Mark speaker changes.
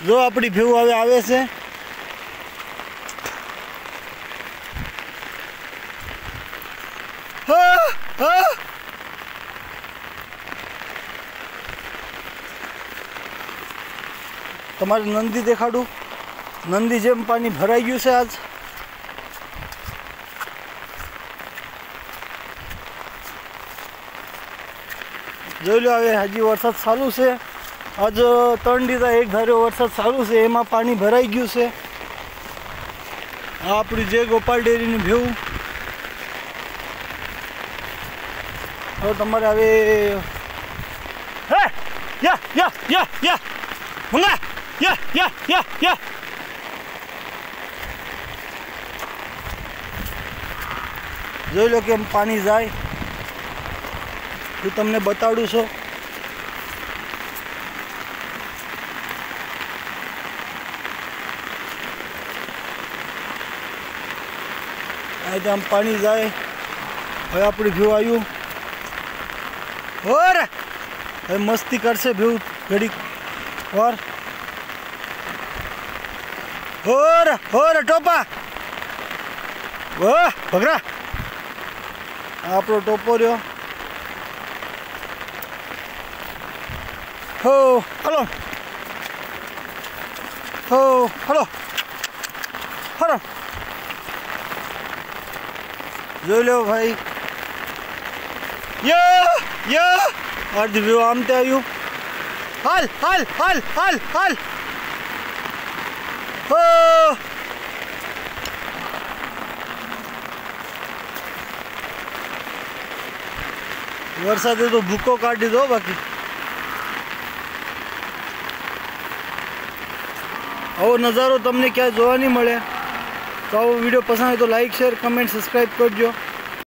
Speaker 1: जो अपनी भेव हवे आवे छे। तमारे नंदी देखाडू। नंदी जेम पानी भराई गयुं छे आज। જોઈ લો હવે હજી વરસાદ ચાલુ છે। આજ 3 દીધા એક ધાર્યો વરસાદ ચાલુ છે, એમાં પાણી ભરાઈ ગયું છે। આ આપણી જે ગોપાલ ડેરીની ભેવું હવે તમારે હવે હે યા યા યા યા મંગા યા યા યા યા જોઈ લો કેમ પાણી જાય। હું તમને બતાડું છું। આજે આમ પાણી જાય। હવે આપણી ભેવ આવ્યું ઓર હવે મસ્તી કરશે ભેવ ઘડીક ઓર ઓર ઓર ટોપા વાહ ભગરા આપણો ટોપો રહ્યો। हो हेलो हो हेलो हेलो जो लो भाई या अर्ध व्यू आमते आयु हाल हाल हाल हाल हाल हो वरसादे तो भूको काटी दो बाकी आवो नज़ारो तमने क्या जोवा नहीं मळे। तो आवो वीडियो पसंद है तो लाइक शेयर कमेंट सब्सक्राइब करजो।